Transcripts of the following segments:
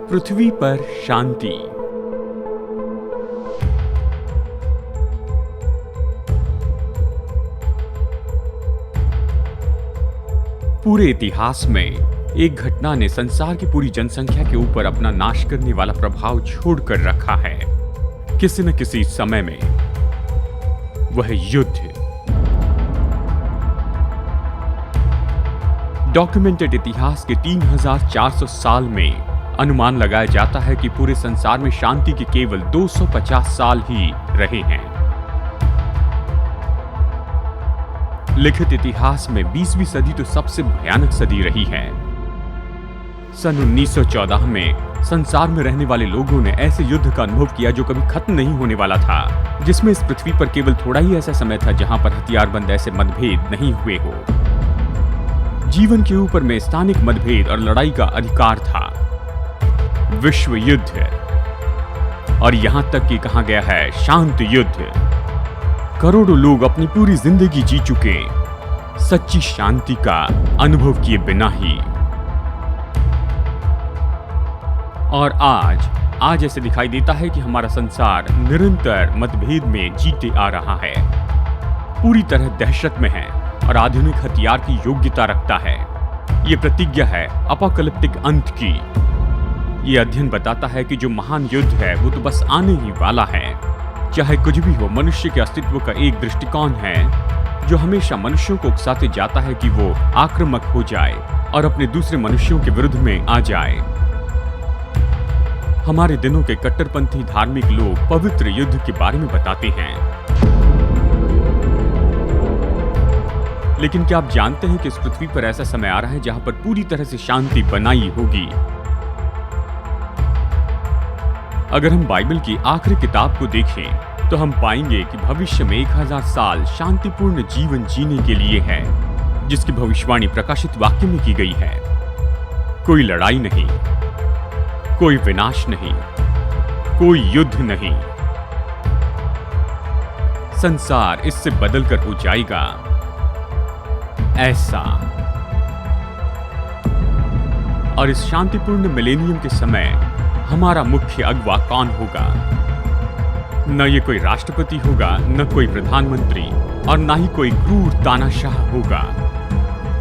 पृथ्वी पर शांति। पूरे इतिहास में एक घटना ने संसार की पूरी जनसंख्या के ऊपर अपना नाश करने वाला प्रभाव छोड़कर रखा है। किसी न किसी समय में वह युद्ध। डॉक्यूमेंटेड इतिहास के 3400 साल में अनुमान लगाया जाता है कि पूरे संसार में शांति के केवल 250 साल ही रहे हैं। लिखित इतिहास में 20वीं सदी तो सबसे भयानक सदी रही है। सन 1914 में संसार में रहने वाले लोगों ने ऐसे युद्ध का अनुभव किया जो कभी खत्म नहीं होने वाला था, जिसमें इस पृथ्वी पर केवल थोड़ा ही ऐसा समय था जहां पर हथियारबंद ऐसे मतभेद नहीं हुए हो। जीवन के ऊपर में स्थानिक मतभेद और लड़ाई का अधिकार था। विश्व युद्ध, और यहां तक कि कहा गया है शांत युद्ध। करोड़ों लोग अपनी पूरी जिंदगी जी चुके सच्ची शांति का अनुभव किए बिना ही। और आज ऐसे दिखाई देता है कि हमारा संसार निरंतर मतभेद में जीते आ रहा है, पूरी तरह दहशत में है और आधुनिक हथियार की योग्यता रखता है। ये प्रतिज्ञा है अपोकलिप्टिक अंत की। ये अध्ययन बताता है कि जो महान युद्ध है वो तो बस आने ही वाला है। चाहे कुछ भी हो, मनुष्य के अस्तित्व का एक दृष्टिकोण है जो हमेशा मनुष्यों को उकसाते जाता है कि वो आक्रामक हो जाए और अपने दूसरे मनुष्यों के विरुद्ध में आ जाए। हमारे दिनों के कट्टरपंथी धार्मिक लोग पवित्र युद्ध के बारे में बताते हैं, लेकिन क्या आप जानते हैं कि इस पृथ्वी पर ऐसा समय आ रहा है जहां पर पूरी तरह से शांति बनाई होगी। अगर हम बाइबल की आखिरी किताब को देखें तो हम पाएंगे कि भविष्य में 1000 साल शांतिपूर्ण जीवन जीने के लिए है, जिसकी भविष्यवाणी प्रकाशित वाक्य में की गई है। कोई लड़ाई नहीं, कोई विनाश नहीं, कोई युद्ध नहीं। संसार इससे बदलकर हो जाएगा ऐसा। और इस शांतिपूर्ण मिलेनियम के समय हमारा मुख्य अगवा कौन होगा? न ये कोई राष्ट्रपति होगा, न कोई प्रधानमंत्री, और न ही कोई क्रूर तानाशाह होगा,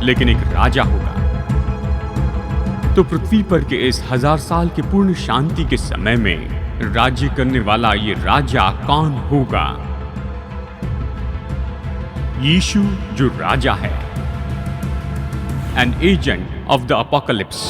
लेकिन एक राजा होगा। तो पृथ्वी पर के इस 1000 साल के पूर्ण शांति के समय में राज्य करने वाला ये राजा कौन होगा? यीशु जो राजा है, an agent of the apocalypse.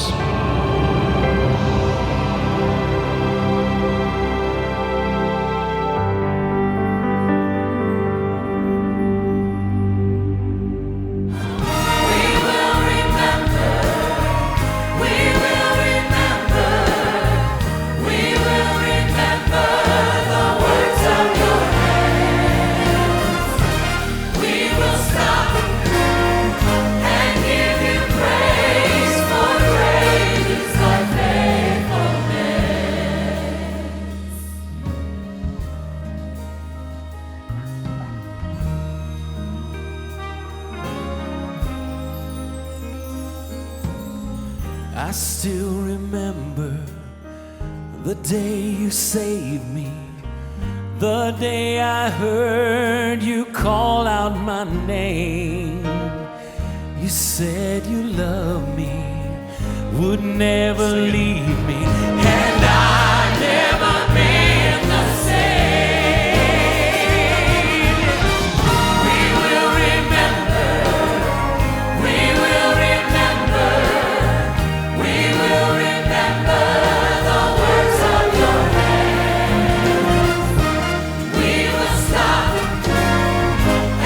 I still remember the day you saved me, the day I heard you call out my name. You said you loved me, would never leave me, and I've never been the same. We will remember, we will remember, we will remember the works of your hands. We will stop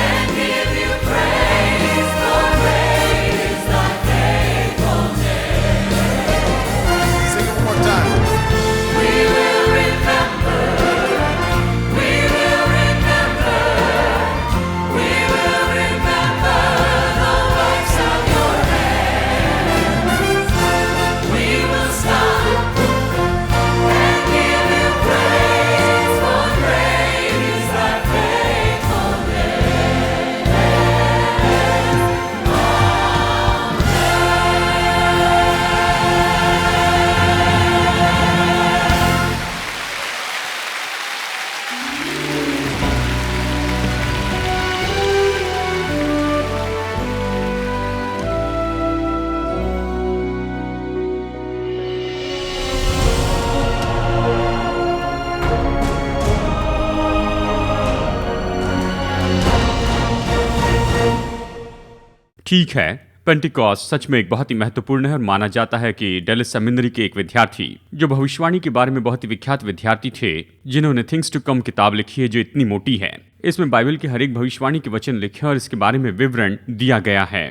and give you praise, for great is thy faithfulness. Sing it one more time. We ठीक है, Pentecost सच में एक बहुत ही महत्वपूर्ण है और माना जाता है कि डेलिस सेमिनरी के एक विद्यार्थी जो भविष्यवाणी के बारे में बहुत ही विख्यात विद्यार्थी थे, जिन्होंने थिंग्स टू कम किताब लिखी है जो इतनी मोटी है। इसमें बाइबल के हर एक भविष्यवाणी के वचन लिखे और इसके बारे में विवरण दिया गया है।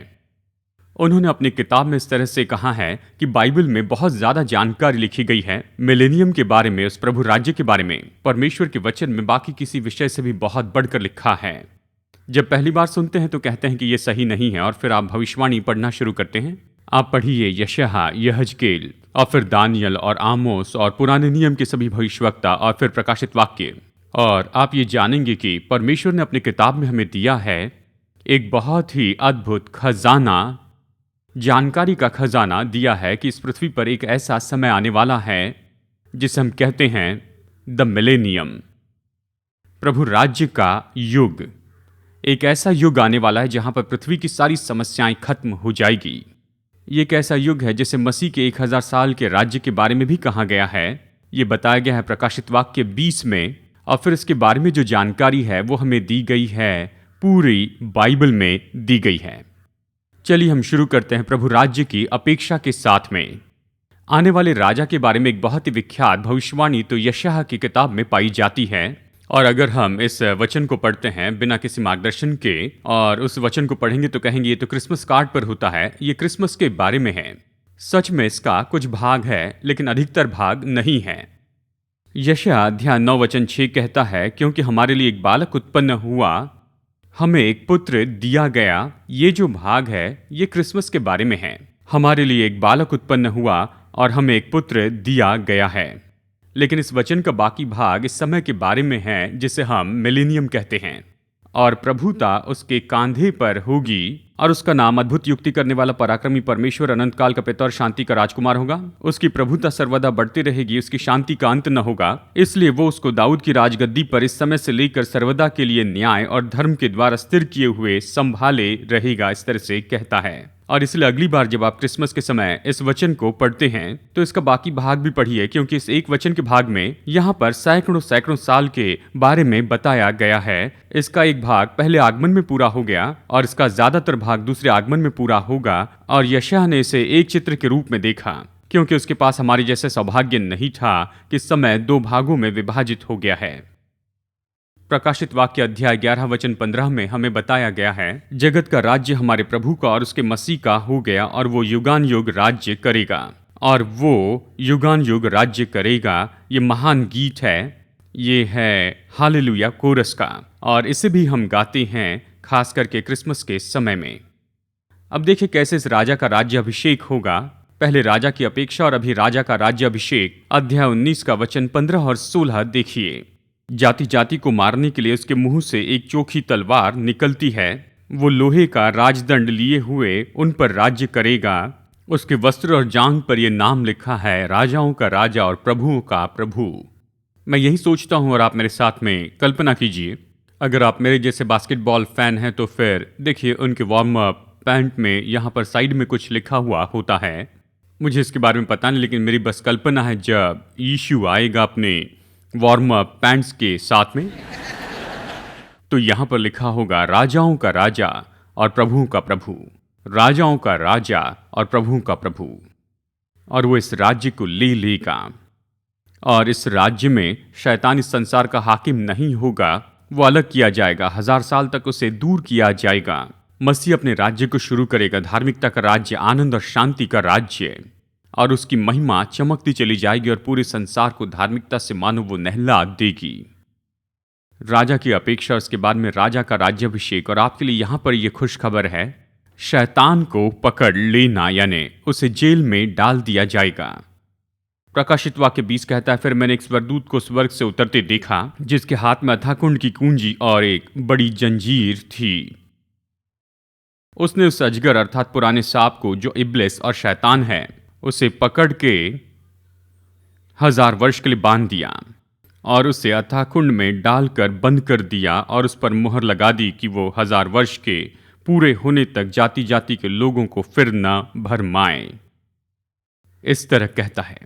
उन्होंने अपनी किताब में इस तरह से कहा है कि बाइबल में बहुत ज्यादा जानकारी लिखी गई है मिलेनियम के बारे में, उस प्रभु राज्य के बारे में, परमेश्वर के वचन में बाकी किसी विषय से भी बहुत बढ़कर लिखा है। जब पहली बार सुनते हैं तो कहते हैं कि ये सही नहीं है और फिर आप भविष्यवाणी पढ़ना शुरू करते हैं। आप पढ़िए यशायाह, यहजकेल और फिर दानियल और आमोस और पुराने नियम के सभी भविष्यवक्ता और फिर प्रकाशित वाक्य, और आप ये जानेंगे कि परमेश्वर ने अपनी किताब में हमें दिया है एक बहुत ही अद्भुत खजाना, जानकारी का खजाना दिया है कि इस पृथ्वी पर एक ऐसा समय आने वाला है जिसे हम कहते हैं द मिलेनियम, प्रभु राज्य का युग। एक ऐसा युग आने वाला है जहां पर पृथ्वी की सारी समस्याएं खत्म हो जाएगी। ये एक ऐसा युग है जिसे मसीह के 1000 साल के राज्य के बारे में भी कहा गया है। ये बताया गया है प्रकाशित वाक्य 20 में, और फिर इसके बारे में जो जानकारी है वो हमें दी गई है, पूरी बाइबल में दी गई है। चलिए हम शुरू करते हैं प्रभु राज्य की अपेक्षा के साथ में। आने वाले राजा के बारे में एक बहुत ही विख्यात भविष्यवाणी तो यशायाह की किताब में पाई जाती है, और अगर हम इस वचन को पढ़ते हैं बिना किसी मार्गदर्शन के और उस वचन को पढ़ेंगे तो कहेंगे ये तो क्रिसमस कार्ड पर होता है, ये क्रिसमस के बारे में है। सच में इसका कुछ भाग है लेकिन अधिकतर भाग नहीं है। यशायाह अध्याय 9 वचन 6 कहता है, क्योंकि हमारे लिए एक बालक उत्पन्न हुआ, हमें एक पुत्र दिया गया। ये जो भाग है ये क्रिसमस के बारे में है। हमारे लिए एक बालक उत्पन्न हुआ और हमें एक पुत्र दिया गया है। लेकिन इस वचन का बाकी भाग इस समय के बारे में है जिसे हम मिलेनियम कहते हैं, और प्रभुता उसके कांधे पर होगी और उसका नाम अद्भुत युक्ति करने वाला, पराक्रमी परमेश्वर, अनंत काल का पिता और शांति का राजकुमार होगा। उसकी प्रभुता सर्वदा बढ़ती रहेगी, उसकी शांति का अंत न होगा। इसलिए वो उसको दाऊद की राजगद्दी पर इस समय से लेकर सर्वदा के लिए न्याय और धर्म के द्वारा स्थिर किए हुए संभाले रहेगा, इस तरह से कहता है। और इसलिए अगली बार जब आप क्रिसमस के समय इस वचन को पढ़ते हैं तो इसका बाकी भाग भी पढ़िए, क्योंकि इस एक वचन के भाग में यहाँ पर सैकड़ों साल के बारे में बताया गया है। इसका एक भाग पहले आगमन में पूरा हो गया और इसका ज्यादातर भाग दूसरे आगमन में पूरा होगा। और यशायाह ने इसे एक चित्र के रूप में देखा, क्योंकि उसके पास हमारे जैसे सौभाग्य नहीं था कि समय 2 भागों में विभाजित हो गया है। प्रकाशित वाक्य अध्याय 11 वचन 15 में हमें बताया गया है, जगत का राज्य हमारे प्रभु का और उसके मसीह का हो गया, और वो युगान युग राज्य करेगा। और वो युगान युग राज्य करेगा। ये महान गीत है, ये है हालेलुया कोरस का, और इसे भी हम गाते हैं खास करके क्रिसमस के समय में। अब देखिए कैसे इस राजा का राज्य अभिषेक होगा। पहले राजा की अपेक्षा और अभी राजा का राज्य अभिषेक। अध्याय 19 का वचन 15 और 16 देखिए। जाति जाति को मारने के लिए उसके मुंह से एक चोखी तलवार निकलती है। वो लोहे का राजदंड लिए हुए उन पर राज्य करेगा। उसके वस्त्र और जांघ पर यह नाम लिखा है, राजाओं का राजा और प्रभुओं का प्रभु। मैं यही सोचता हूं और आप मेरे साथ में कल्पना कीजिए, अगर आप मेरे जैसे बास्केटबॉल फैन हैं तो फिर देखिए उनके वार्म अप पैंट में यहाँ पर साइड में कुछ लिखा हुआ होता है। मुझे इसके बारे में पता नहीं, लेकिन मेरी बस कल्पना है जब यीशु आएगा अपने वार्म अप पैंट्स के साथ में, तो यहां पर लिखा होगा राजाओं का राजा और प्रभुओं का प्रभु, राजाओं का राजा और प्रभुओं का प्रभु। और वो इस राज्य को ले लेगा, और इस राज्य में शैतान इस संसार का हाकिम नहीं होगा। वो अलग किया जाएगा, 1000 साल तक उसे दूर किया जाएगा। मसीह अपने राज्य को शुरू करेगा, धार्मिकता का राज्य, आनंद और शांति का राज्य, और उसकी महिमा चमकती चली जाएगी और पूरे संसार को धार्मिकता से मानो वो नहला देगी। राजा की अपेक्षा उसके बाद में राजा का राज्याभिषेक। और आपके लिए यहां पर यह खुश खबर है, शैतान को पकड़ लेना, यानी उसे जेल में डाल दिया जाएगा। प्रकाशित वाक्य 20 कहता है, फिर मैंने एक स्वर्गदूत को स्वर्ग से उतरते देखा, जिसके हाथ में अथाह कुंड की कुंजी और एक बड़ी जंजीर थी। उसने उस अजगर अर्थात पुराने सांप को, जो इब्लिस और शैतान है, उसे पकड़ के 1000 वर्ष के लिए बांध दिया और उसे अथाह कुंड में डालकर बंद कर दिया, और उस पर मुहर लगा दी कि वो 1000 वर्ष के पूरे होने तक जाति जाति के लोगों को फिर न भरमाए। इस तरह कहता है।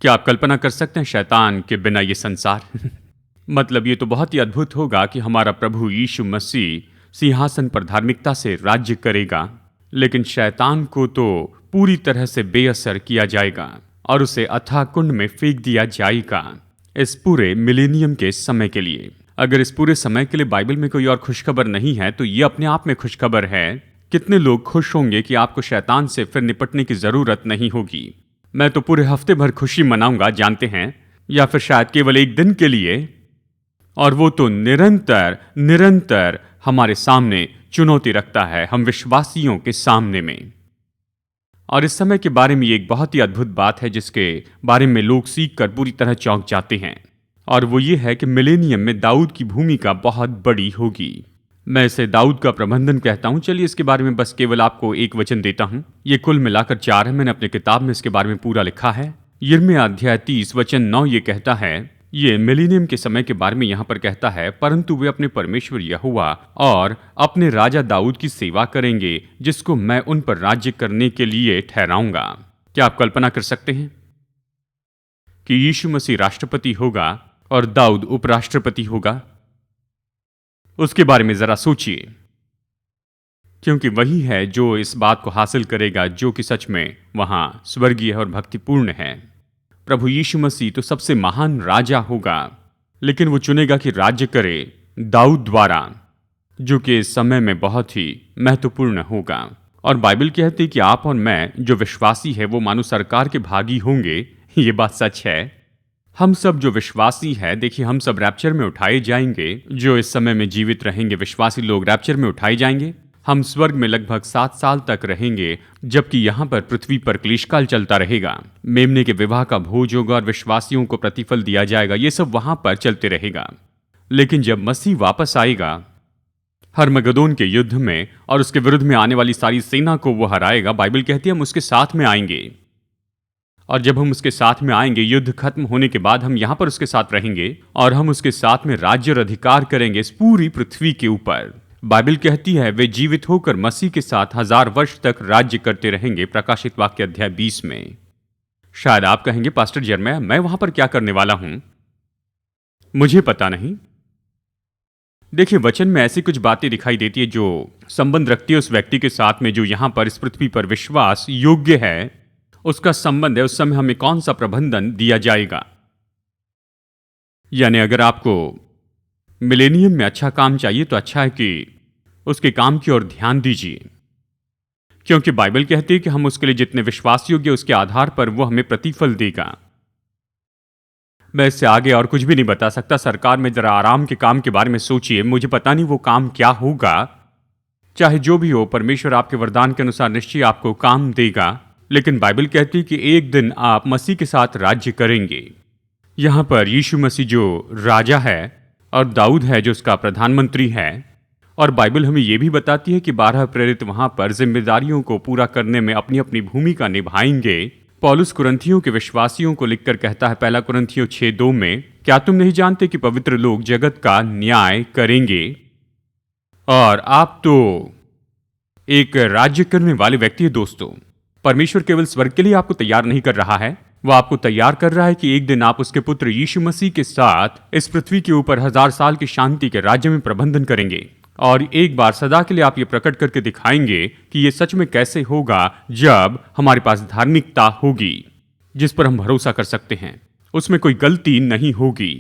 क्या आप कल्पना कर सकते हैं शैतान के बिना ये संसार? मतलब ये तो बहुत ही अद्भुत होगा कि हमारा प्रभु यीशु मसीह सिंहासन पर धार्मिकता से राज्य करेगा, लेकिन शैतान को तो पूरी तरह से बेअसर किया जाएगा और उसे अथाह कुंड में फेंक दिया जाएगा इस पूरे मिलेनियम के समय के लिए। अगर इस पूरे समय के लिए बाइबल में कोई और खुशखबर नहीं है तो ये अपने आप में खुशखबर है। कितने लोग खुश होंगे कि आपको शैतान से फिर निपटने की जरूरत नहीं होगी। मैं तो पूरे हफ्ते भर खुशी मनाऊंगा, जानते हैं, या फिर शायद केवल एक दिन के लिए, और वो तो निरंतर निरंतर हमारे सामने चुनौती रखता है, हम विश्वासियों के सामने में। और इस समय के बारे में ये एक बहुत ही अद्भुत बात है जिसके बारे में लोग सीख कर पूरी तरह चौंक जाते हैं, और वो ये है कि मिलेनियम में दाऊद की भूमिका बहुत बड़ी होगी। मैं इसे दाऊद का प्रबंधन कहता हूं। चलिए इसके बारे में बस केवल आपको एक वचन देता हूं। ये कुल मिलाकर 4 है, मैंने अपनी किताब में इसके बारे में पूरा लिखा है। यिर्मयाह अध्याय 30 वचन 9 ये कहता है, ये मिलेनियम के समय के बारे में यहां पर कहता है, परंतु वे अपने परमेश्वर यहोवा और अपने राजा दाऊद की सेवा करेंगे, जिसको मैं उन पर राज्य करने के लिए ठहराऊंगा। क्या आप कल्पना कर सकते हैं कि यीशु मसीह राष्ट्रपति होगा और दाऊद उपराष्ट्रपति होगा? उसके बारे में जरा सोचिए, क्योंकि वही है जो इस बात को हासिल करेगा जो कि सच में वहां स्वर्गीय और भक्तिपूर्ण है। प्रभु यीशु मसीह तो सबसे महान राजा होगा, लेकिन वो चुनेगा कि राज्य करे दाऊद द्वारा, जो कि इस समय में बहुत ही महत्वपूर्ण होगा। और बाइबल कहती है कि आप और मैं जो विश्वासी है वो मानो सरकार के भागी होंगे। ये बात सच है। हम सब जो विश्वासी है, देखिए, हम सब रैप्चर में उठाए जाएंगे। जो इस समय में जीवित रहेंगे विश्वासी लोग रैप्चर में उठाए जाएंगे। हम स्वर्ग में लगभग 7 साल तक रहेंगे, जबकि यहां पर पृथ्वी पर क्लेशकाल चलता रहेगा। मेमने के विवाह का भोज होगा और विश्वासियों को प्रतिफल दिया जाएगा। ये सब वहां पर चलते रहेगा। लेकिन जब मसीह वापस आएगा हरमगदोन के युद्ध में और उसके विरुद्ध में आने वाली सारी सेना को वो हराएगा, बाइबल कहती है हम उसके साथ में आएंगे। और जब हम उसके साथ में आएंगे, युद्ध खत्म होने के बाद हम यहां पर उसके साथ रहेंगे और हम उसके साथ में राज्य और अधिकार करेंगे इस पूरी पृथ्वी के ऊपर। बाइबल कहती है वे जीवित होकर मसीह के साथ 1000 वर्ष तक राज्य करते रहेंगे, प्रकाशित वाक्य अध्याय 20 में। शायद आप कहेंगे, पास्टर यिर्मयाह, मैं वहां पर क्या करने वाला हूं? मुझे पता नहीं। देखिए, वचन में ऐसी कुछ बातें दिखाई देती है जो संबंध रखती है उस व्यक्ति के साथ में जो यहां पर इस पृथ्वी पर विश्वास योग्य है। उसका संबंध है उस समय हमें कौन सा प्रबंधन दिया जाएगा। यानी अगर आपको मिलेनियम में अच्छा काम चाहिए तो अच्छा है कि उसके काम की ओर ध्यान दीजिए, क्योंकि बाइबल कहती है कि हम उसके लिए जितने विश्वास योग्य उसके आधार पर वो हमें प्रतिफल देगा। मैं इससे आगे और कुछ भी नहीं बता सकता। सरकार में जरा आराम के काम के बारे में सोचिए। मुझे पता नहीं वो काम क्या होगा। चाहे जो भी हो, परमेश्वर आपके वरदान के अनुसार निश्चय आपको काम देगा। लेकिन बाइबल कहती है कि एक दिन आप मसीह के साथ राज्य करेंगे। यहां पर यीशु मसीह जो राजा है और दाऊद है जो उसका प्रधानमंत्री है। और बाइबल हमें यह भी बताती है कि 12 प्रेरित वहां पर जिम्मेदारियों को पूरा करने में अपनी अपनी भूमिका निभाएंगे। पौलुस कुरिन्थियों के विश्वासियों को लिखकर कहता है, पहला कुरिन्थियों 6:2 में, क्या तुम नहीं जानते कि पवित्र लोग जगत का न्याय करेंगे? और आप तो एक राज्य करने वाले व्यक्ति है। दोस्तों, परमेश्वर केवल स्वर्ग के लिए आपको तैयार नहीं कर रहा है, वह आपको तैयार कर रहा है कि एक दिन आप उसके पुत्र यीशु मसीह के साथ इस पृथ्वी के ऊपर 1000 साल की शांति के राज्य में प्रबंधन करेंगे। और एक बार सदा के लिए आप ये प्रकट करके दिखाएंगे कि ये सच में कैसे होगा, जब हमारे पास धार्मिकता होगी जिस पर हम भरोसा कर सकते हैं। उसमें कोई गलती नहीं होगी।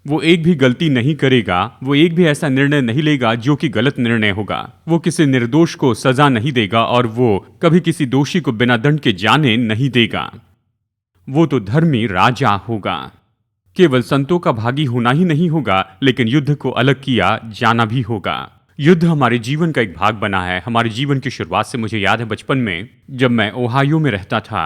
वो एक भी गलती नहीं करेगा। वो एक भी ऐसा निर्णय नहीं लेगा जो कि गलत निर्णय होगा। वो किसी निर्दोष को सजा नहीं देगा और वो कभी किसी दोषी को बिना दंड के जाने नहीं देगा। वो तो धर्मी राजा होगा। केवल संतों का भागी होना ही नहीं होगा, लेकिन युद्ध को अलग किया जाना भी होगा। युद्ध हमारे जीवन का एक भाग बना है। हमारे जीवन की शुरुआत से मुझे याद है, बचपन में जब मैं ओहायो में रहता था,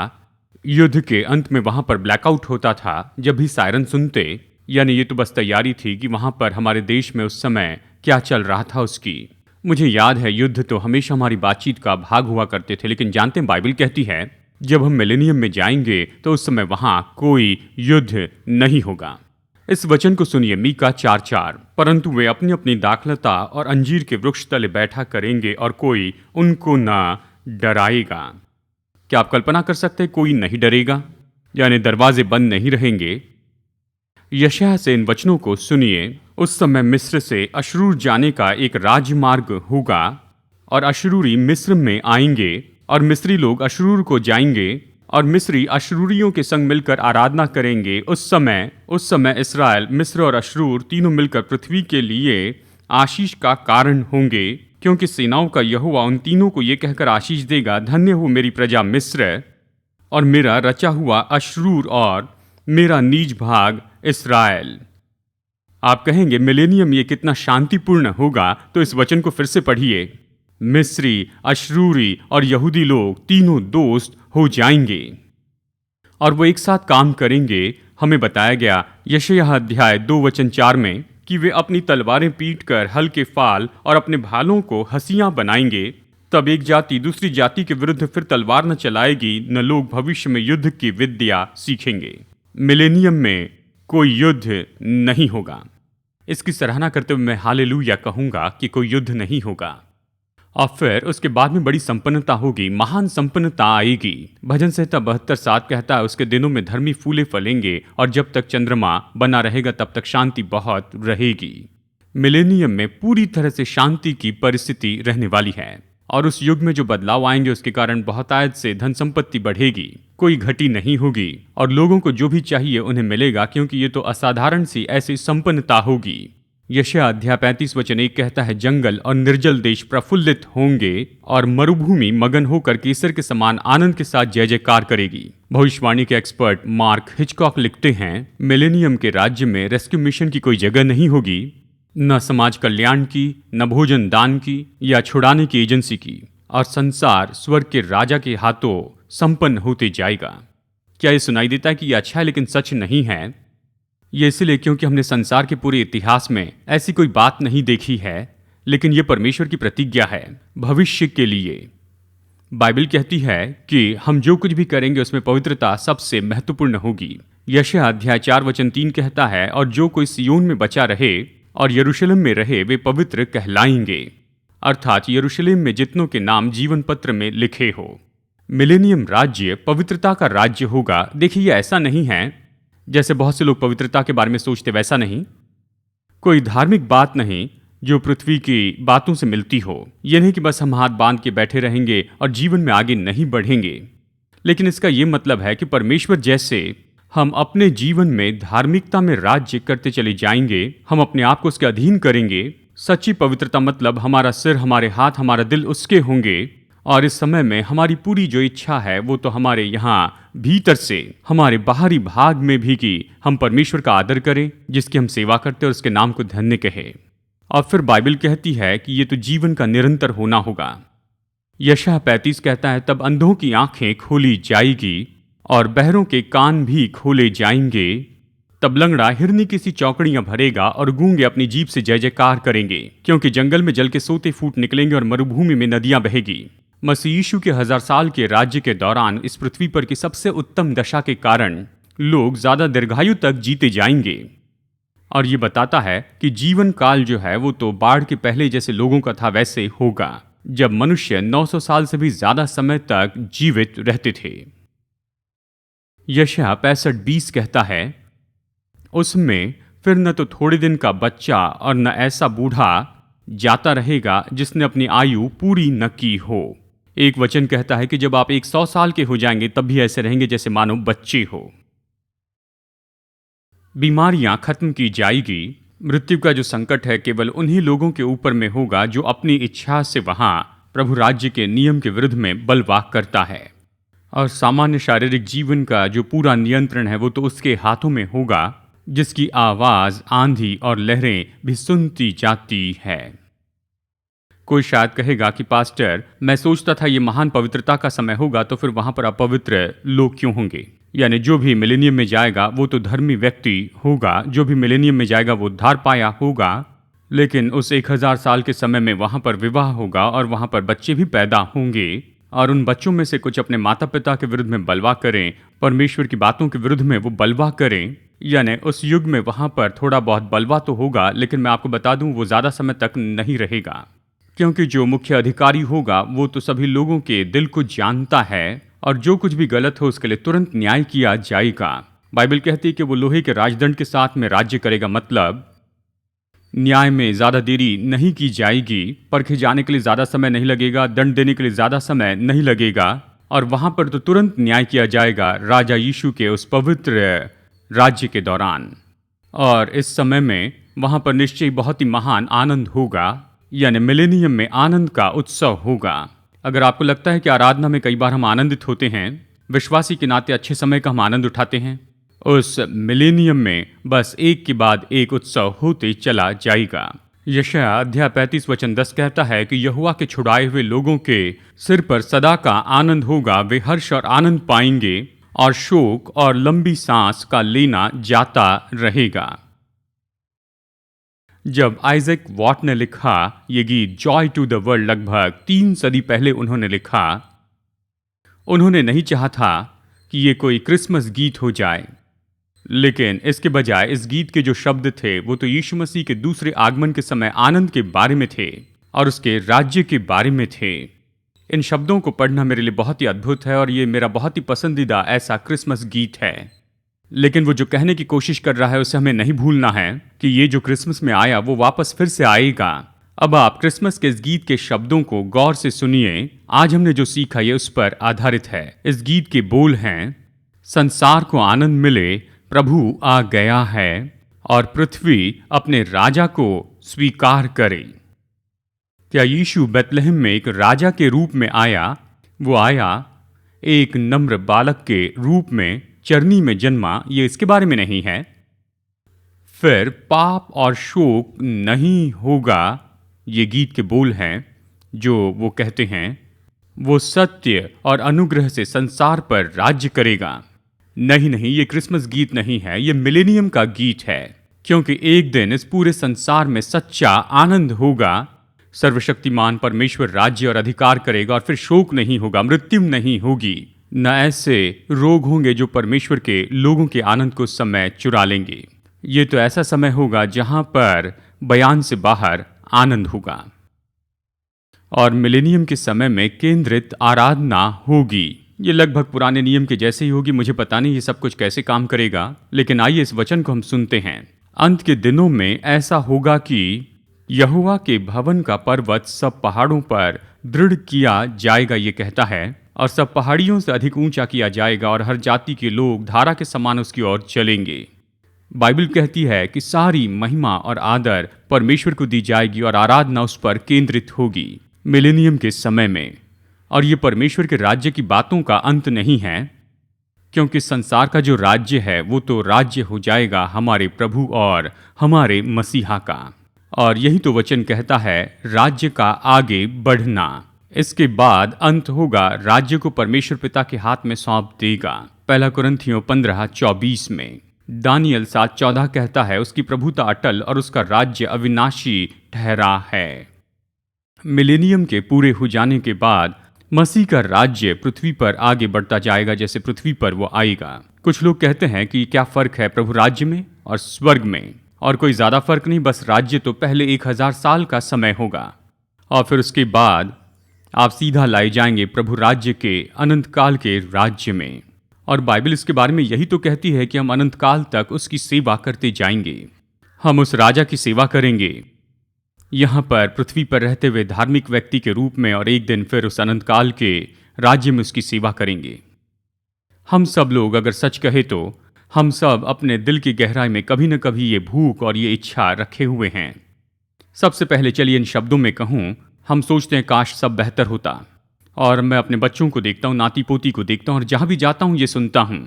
युद्ध के अंत में वहां पर ब्लैकआउट होता था। जब भी सायरन सुनते, यानी ये तो बस तैयारी थी कि वहां पर हमारे देश में उस समय क्या चल रहा था उसकी। मुझे याद है, युद्ध तो हमेशा हमारी बातचीत का भाग हुआ करते थे। लेकिन जानते हैं, बाइबल कहती है जब हम मिलेनियम में जाएंगे तो उस समय वहां कोई युद्ध नहीं होगा। इस वचन को सुनिए, मीका 4:4, परंतु वे अपनी अपनी दाखलता और अंजीर के वृक्ष तले बैठा करेंगे और कोई उनको ना डराएगा। क्या आप कल्पना कर सकते हैं, कोई नहीं डरेगा? यानी दरवाजे बंद नहीं रहेंगे, यशायाह से इन वचनों को सुनिए। उस समय मिस्र से अशरूर जाने का एक राजमार्ग होगा और अशरूरी मिस्र में आएंगे और मिस्री लोग अशरूर को जाएंगे और मिस्री अशरूरियों के संग मिलकर आराधना करेंगे। उस समय इस्राएल, मिस्र और अशरूर तीनों मिलकर पृथ्वी के लिए आशीष का कारण होंगे, क्योंकि सेनाओं का यहोवा उन तीनों को ये कहकर आशीष देगा, धन्य हो मेरी प्रजा मिस्र और मेरा रचा हुआ अशरूर और मेरा नीज भाग इस्राएल। आप कहेंगे मिलेनियम ये कितना शांतिपूर्ण होगा, तो इस वचन को फिर से पढ़िए। मिस्री, अशरूरी और यहूदी लोग तीनों दोस्त हो जाएंगे और वो एक साथ काम करेंगे। हमें बताया गया यशायाह अध्याय 2:4 में कि वे अपनी तलवारें पीट कर हल के फाल और अपने भालों को हंसियां बनाएंगे। तब एक जाति दूसरी जाति के विरुद्ध फिर तलवार न चलाएगी, न लोग भविष्य में युद्ध की विद्या सीखेंगे। मिलेनियम में कोई युद्ध नहीं होगा। इसकी सराहना करते हुए मैं हालेलुया कहूंगा कि कोई युद्ध नहीं होगा। और फिर उसके बाद में बड़ी संपन्नता होगी, महान संपन्नता आएगी। भजन संहिता 72:7 कहता है, उसके दिनों में धर्मी फूले फलेंगे और जब तक चंद्रमा बना रहेगा तब तक शांति बहुत रहेगी। मिलेनियम में पूरी तरह से शांति की परिस्थिति रहने वाली है और उस युग में जो बदलाव आएंगे उसके कारण बहुतायत से धन संपत्ति बढ़ेगी, कोई घटी नहीं होगी और लोगों को जो भी चाहिए उन्हें मिलेगा, क्योंकि ये तो असाधारण सी ऐसी संपन्नता होगी। यशायाह अध्याय 35:1 कहता है, जंगल और निर्जल देश प्रफुल्लित होंगे और मरुभूमि मगन होकर केसर के समान आनंद के साथ जय जयकार करेगी। भविष्यवाणी के एक्सपर्ट मार्क हिचकॉक लिखते हैं, मिलेनियम के राज्य में रेस्क्यू मिशन की कोई जगह नहीं होगी, न समाज कल्याण की, न भोजन दान की या छुड़ाने की एजेंसी की, और संसार स्वर्ग के राजा के हाथों संपन्न होते जाएगा। क्या ये सुनाई देता है कि यह अच्छा है लेकिन सच नहीं है? ये इसलिए क्योंकि हमने संसार के पूरे इतिहास में ऐसी कोई बात नहीं देखी है, लेकिन यह परमेश्वर की प्रतिज्ञा है भविष्य के लिए। बाइबल कहती है कि हम जो कुछ भी करेंगे उसमें पवित्रता सबसे महत्वपूर्ण होगी। यशायाह अध्याय 4:3 कहता है, और जो कोई सियोन में बचा रहे और यरूशलेम में रहे वे पवित्र कहलाएंगे, अर्थात यरूशलेम में जितनों के नाम जीवन पत्र में लिखे हो। मिलेनियम राज्य पवित्रता का राज्य होगा। देखिए, यह ऐसा नहीं है जैसे बहुत से लोग पवित्रता के बारे में सोचते, वैसा नहीं। कोई धार्मिक बात नहीं जो पृथ्वी की बातों से मिलती हो। यह नहीं कि बस हम हाथ बांध के बैठे रहेंगे और जीवन में आगे नहीं बढ़ेंगे, लेकिन इसका यह मतलब है कि परमेश्वर जैसे हम अपने जीवन में धार्मिकता में राज्य करते चले जाएंगे, हम अपने आप को उसके अधीन करेंगे। सच्ची पवित्रता मतलब हमारा सिर, हमारे हाथ, हमारा दिल उसके होंगे और इस समय में हमारी पूरी जो इच्छा है वो तो हमारे यहाँ भीतर से, हमारे बाहरी भाग में भी कि हम परमेश्वर का आदर करें जिसकी हम सेवा करते और उसके नाम को धन्य कहें। और फिर बाइबल कहती है कि ये तो जीवन का निरंतर होना होगा। यशायाह 35 कहता है, तब अंधों की आंखें खोली जाएगी और बहरों के कान भी खोले जाएंगे। तब लंगड़ा हिरनी की सी चौकड़ियां भरेगा और गूंगे अपनी जीभ से जय जयकार करेंगे, क्योंकि जंगल में जल के सोते फूट निकलेंगे और मरुभूमि में नदियां बहेगी। मसीह यीशु के 1000 साल के राज्य के दौरान इस पृथ्वी पर की सबसे उत्तम दशा के कारण लोग ज्यादा दीर्घायु तक जीते जाएंगे। और ये बताता है कि जीवन काल जो है वो तो बाढ़ के पहले जैसे लोगों का था वैसे होगा, जब मनुष्य 900 साल से भी ज्यादा समय तक जीवित रहते थे। यशायाह 65:20 कहता है, उसमें फिर न तो थोड़े दिन का बच्चा और न ऐसा बूढ़ा जाता रहेगा जिसने अपनी आयु पूरी न की हो। एक वचन कहता है कि जब आप 100 साल के हो जाएंगे तब भी ऐसे रहेंगे जैसे मानो बच्चे हो। बीमारियां खत्म की जाएगी। मृत्यु का जो संकट है केवल उन्हीं लोगों के ऊपर में होगा जो अपनी इच्छा से वहां प्रभु राज्य के नियम के विरुद्ध में बलवाक करता है। और सामान्य शारीरिक जीवन का जो पूरा नियंत्रण है वो तो उसके हाथों में होगा, जिसकी आवाज आंधी और लहरें भी सुनती जाती है। कोई शायद कहेगा कि पास्टर, मैं सोचता था ये महान पवित्रता का समय होगा, तो फिर वहां पर अपवित्र लोग क्यों होंगे? यानी जो भी मिलेनियम में जाएगा वो तो धर्मी व्यक्ति होगा, जो भी मिलेनियम में जाएगा वो उद्धार पाया होगा, लेकिन उस 1000 साल के समय में वहां पर विवाह होगा और वहां पर बच्चे भी पैदा होंगे और उन बच्चों में से कुछ अपने माता पिता के विरुद्ध में बलवा करें, परमेश्वर की बातों के विरुद्ध में वो बलवा करें। यानी उस युग में वहां पर थोड़ा बहुत बलवा तो होगा, लेकिन मैं आपको बता दूं वो ज्यादा समय तक नहीं रहेगा, क्योंकि जो मुख्य अधिकारी होगा वो तो सभी लोगों के दिल को जानता है और जो कुछ भी गलत हो उसके लिए तुरंत न्याय किया जाएगा। बाइबल कहती है कि वो लोहे के राजदंड के साथ में राज्य करेगा, मतलब न्याय में ज़्यादा देरी नहीं की जाएगी, परखे जाने के लिए ज़्यादा समय नहीं लगेगा, दंड देने के लिए ज़्यादा समय नहीं लगेगा, और वहाँ पर तो तुरंत न्याय किया जाएगा राजा यीशु के उस पवित्र राज्य के दौरान। और इस समय में वहाँ पर निश्चय बहुत ही महान आनंद होगा, यानी मिलेनियम में आनंद का उत्सव होगा। अगर आपको लगता है कि आराधना में कई बार हम आनंदित होते हैं, विश्वासी के नाते अच्छे समय का हम आनंद उठाते हैं, उस मिलेनियम में बस एक के बाद एक उत्सव होते चला जाएगा। यशायाह अध्याय 35 वचन 10 कहता है कि यहोवा के छुड़ाए हुए लोगों के सिर पर सदा का आनंद होगा, वे हर्ष और आनंद पाएंगे और शोक और लंबी सांस का लेना जाता रहेगा। जब आइजैक वॉट ने लिखा ये गीत जॉय टू द वर्ल्ड, लगभग 3 सदी पहले उन्होंने लिखा, उन्होंने नहीं चाहा था कि ये कोई क्रिसमस गीत हो जाए, लेकिन इसके बजाय इस गीत के जो शब्द थे वो तो यीशु मसीह के दूसरे आगमन के समय आनंद के बारे में थे और उसके राज्य के बारे में थे। इन शब्दों को पढ़ना मेरे लिए बहुत ही अद्भुत है और ये मेरा बहुत ही पसंदीदा ऐसा क्रिसमस गीत है। लेकिन वो जो कहने की कोशिश कर रहा है उसे हमें नहीं भूलना है कि ये जो क्रिसमस में आया वो वापस फिर से आएगा। अब आप क्रिसमस के इस गीत के शब्दों को गौर से सुनिए। आज हमने जो सीखा ये उस पर आधारित है। इस गीत के बोल हैं, संसार को आनंद मिले, प्रभु आ गया है और पृथ्वी अपने राजा को स्वीकार करे। क्या यीशु बेतलहम में एक राजा के रूप में आया? वो आया एक नम्र बालक के रूप में, चरनी में जन्मा, ये इसके बारे में नहीं है। फिर पाप और शोक नहीं होगा, ये गीत के बोल हैं जो वो कहते हैं। वो सत्य और अनुग्रह से संसार पर राज्य करेगा। नहीं, ये क्रिसमस गीत नहीं है, ये मिलेनियम का गीत है, क्योंकि एक दिन इस पूरे संसार में सच्चा आनंद होगा। सर्वशक्तिमान परमेश्वर राज्य और अधिकार करेगा और फिर शोक नहीं होगा, मृत्यु नहीं होगी, न ऐसे रोग होंगे जो परमेश्वर के लोगों के आनंद को समय चुरा लेंगे। ये तो ऐसा समय होगा जहां पर बयान से बाहर आनंद होगा। और मिलेनियम के समय में केंद्रित आराधना होगी। ये लगभग पुराने नियम के जैसे ही होगी। मुझे पता नहीं ये सब कुछ कैसे काम करेगा, लेकिन आइए इस वचन को हम सुनते हैं। अंत के दिनों में ऐसा होगा कि यहोवा के भवन का पर्वत सब पहाड़ों पर दृढ़ किया जाएगा, ये कहता है, और सब पहाड़ियों से अधिक ऊंचा किया जाएगा और हर जाति के लोग धारा के समान उसकी ओर चलेंगे। बाइबल कहती है कि सारी महिमा और आदर परमेश्वर को दी जाएगी और आराधना उस पर केंद्रित होगी मिलेनियम के समय में। और ये परमेश्वर के राज्य की बातों का अंत नहीं है, क्योंकि संसार का जो राज्य है वो तो राज्य हो जाएगा हमारे प्रभु और हमारे मसीहा का। और यही तो वचन कहता है, राज्य का आगे बढ़ना। इसके बाद अंत होगा, राज्य को परमेश्वर पिता के हाथ में सौंप देगा। 1 कुरिन्थियों 15:24 में। दानियल 7:14 कहता है, उसकी प्रभुता अटल और उसका राज्य अविनाशी ठहरा है। मिलेनियम के पूरे हो जाने के बाद मसीह का राज्य पृथ्वी पर आगे बढ़ता जाएगा जैसे पृथ्वी पर वो आएगा। कुछ लोग कहते हैं कि क्या फर्क है प्रभु राज्य में और स्वर्ग में, और कोई ज्यादा फर्क नहीं, बस राज्य तो पहले 1000 साल का समय होगा और फिर उसके बाद आप सीधा लाए जाएंगे प्रभु राज्य के अनंत काल के राज्य में। और बाइबल इसके बारे में यही तो कहती है कि हम अनंत काल तक उसकी सेवा करते जाएंगे। हम उस राजा की सेवा करेंगे यहाँ पर पृथ्वी पर रहते हुए धार्मिक व्यक्ति के रूप में, और एक दिन फिर उस अनंत काल के राज्य में उसकी सेवा करेंगे। हम सब लोग अगर सच कहे तो हम सब अपने दिल की गहराई में कभी न कभी ये भूख और ये इच्छा रखे हुए हैं। सबसे पहले चलिए इन शब्दों में कहूँ, हम सोचते हैं काश सब बेहतर होता। और मैं अपने बच्चों को देखता हूँ, नाती पोती को देखता हूँ, और जहाँ भी जाता हूँ ये सुनता हूँ,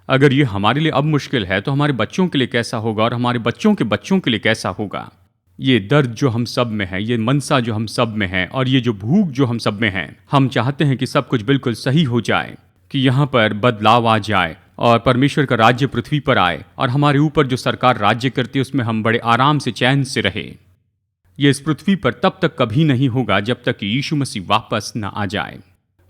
अगर ये हमारे लिए अब मुश्किल है तो हमारे बच्चों के लिए कैसा होगा, और हमारे बच्चों के बच्चों के लिए कैसा होगा। ये दर्द जो हम सब में है, ये मनसा जो हम सब में है, और ये जो भूख जो हम सब में है, हम चाहते हैं कि सब कुछ बिल्कुल सही हो जाए, कि यहाँ पर बदलाव आ जाए और परमेश्वर का राज्य पृथ्वी पर आए, और हमारे ऊपर जो सरकार राज्य करती है उसमें हम बड़े आराम से चैन से रहे। ये इस पृथ्वी पर तब तक कभी नहीं होगा जब तक कि यीशु मसीह वापस न आ जाए।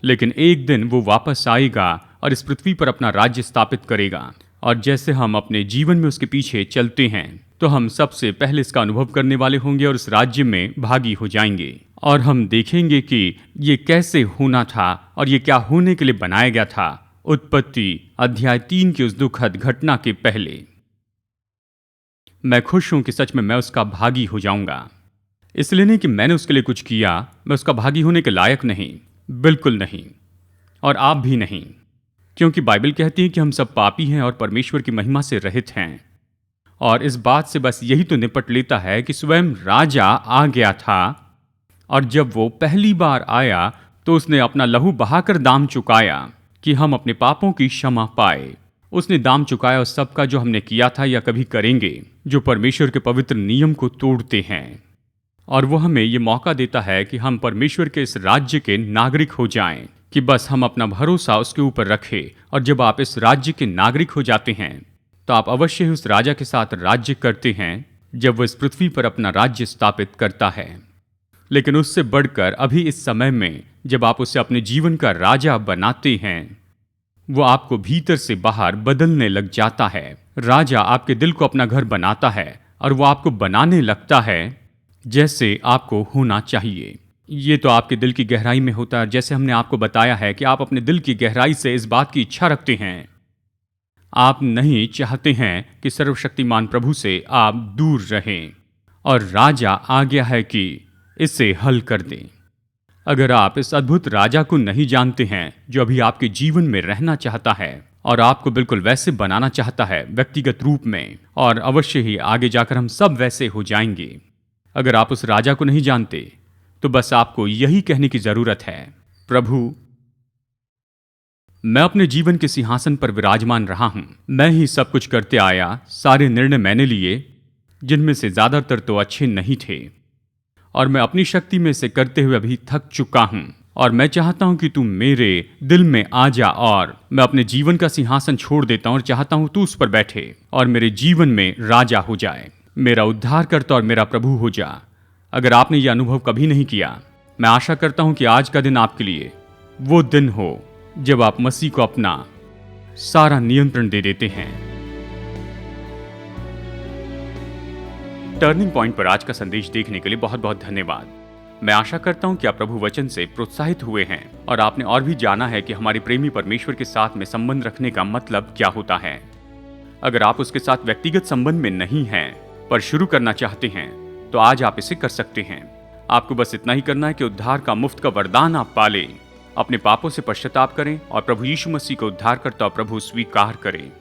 लेकिन एक दिन वो वापस आएगा और इस पृथ्वी पर अपना राज्य स्थापित करेगा। और जैसे हम अपने जीवन में उसके पीछे चलते हैं तो हम सबसे पहले इसका अनुभव करने वाले होंगे और इस राज्य में भागी हो जाएंगे। और हम देखेंगे कि ये कैसे होना था और ये क्या होने के लिए बनाया गया था, उत्पत्ति अध्याय 3 की उस दुखद घटना के पहले। मैं खुश हूं कि सच में मैं उसका भागी हो जाऊंगा। इसलिए नहीं कि मैंने उसके लिए कुछ किया, मैं उसका भागी होने के लायक नहीं, बिल्कुल नहीं, और आप भी नहीं, क्योंकि बाइबल कहती है कि हम सब पापी हैं और परमेश्वर की महिमा से रहित हैं। और इस बात से बस यही तो निपट लेता है कि स्वयं राजा आ गया था, और जब वो पहली बार आया तो उसने अपना लहू बहाकर दाम चुकाया कि हम अपने पापों की क्षमा पाए। उसने दाम चुकाया उस सब का जो हमने किया था या कभी करेंगे, जो परमेश्वर के पवित्र नियम को तोड़ते हैं। और वो हमें ये मौका देता है कि हम परमेश्वर के इस राज्य के नागरिक हो जाएं, कि बस हम अपना भरोसा उसके ऊपर रखें। और जब आप इस राज्य के नागरिक हो जाते हैं तो आप अवश्य ही उस राजा के साथ राज्य करते हैं जब वो इस पृथ्वी पर अपना राज्य स्थापित करता है। लेकिन उससे बढ़कर अभी इस समय में जब आप उसे अपने जीवन का राजा बनाते हैं, वो आपको भीतर से बाहर बदलने लग जाता है। राजा आपके दिल को अपना घर बनाता है और वो आपको बनाने लगता है जैसे आपको होना चाहिए। ये तो आपके दिल की गहराई में होता है। जैसे हमने आपको बताया है कि आप अपने दिल की गहराई से इस बात की इच्छा रखते हैं, आप नहीं चाहते हैं कि सर्वशक्तिमान प्रभु से आप दूर रहें, और राजा आ गया है कि इसे हल कर दें। अगर आप इस अद्भुत राजा को नहीं जानते हैं जो अभी आपके जीवन में रहना चाहता है और आपको बिल्कुल वैसे बनाना चाहता है व्यक्तिगत रूप में, और अवश्य ही आगे जाकर हम सब वैसे हो जाएंगे, अगर आप उस राजा को नहीं जानते तो बस आपको यही कहने की जरूरत है, प्रभु मैं अपने जीवन के सिंहासन पर विराजमान रहा हूं, मैं ही सब कुछ करते आया, सारे निर्णय मैंने लिए जिनमें से ज्यादातर तो अच्छे नहीं थे, और मैं अपनी शक्ति में से करते हुए अभी थक चुका हूं, और मैं चाहता हूं कि तू मेरे दिल में आ जा, और मैं अपने जीवन का सिंहासन छोड़ देता हूं और चाहता हूं तू उस पर बैठे और मेरे जीवन में राजा हो जाए, मेरा उद्धारकर्ता और मेरा प्रभु हो जा। अगर आपने यह अनुभव कभी नहीं किया, मैं आशा करता हूं कि आज का दिन आपके लिए वो दिन हो जब आप मसीह को अपना सारा नियंत्रण दे देते हैं। टर्निंग पॉइंट पर आज का संदेश देखने के लिए बहुत बहुत धन्यवाद। मैं आशा करता हूं कि आप प्रभु वचन से प्रोत्साहित हुए हैं और आपने और भी जाना है कि हमारे प्रेमी परमेश्वर के साथ में संबंध रखने का मतलब क्या होता है। अगर आप उसके साथ व्यक्तिगत संबंध में नहीं हैं पर शुरू करना चाहते हैं तो आज आप इसे कर सकते हैं। आपको बस इतना ही करना है कि उद्धार का मुफ्त का वरदान आप पालें, अपने पापों से पश्चाताप करें और प्रभु यीशु मसीह को उद्धारकर्ता और प्रभु स्वीकार करें।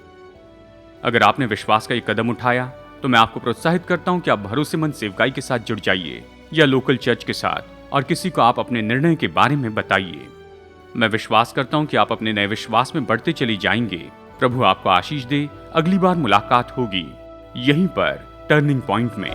अगर आपने विश्वास का एक कदम उठाया तो मैं आपको प्रोत्साहित करता हूं कि आप भरोसेमंद सेवकाई के साथ जुड़ जाइए या लोकल चर्च के साथ, और किसी को आप अपने निर्णय के बारे में बताइए। मैं विश्वास करता हूं कि आप अपने नए विश्वास में बढ़ते चले जाएंगे। प्रभु आपको आशीष दे। अगली बार मुलाकात होगी यहीं पर टर्निंग पॉइंट में।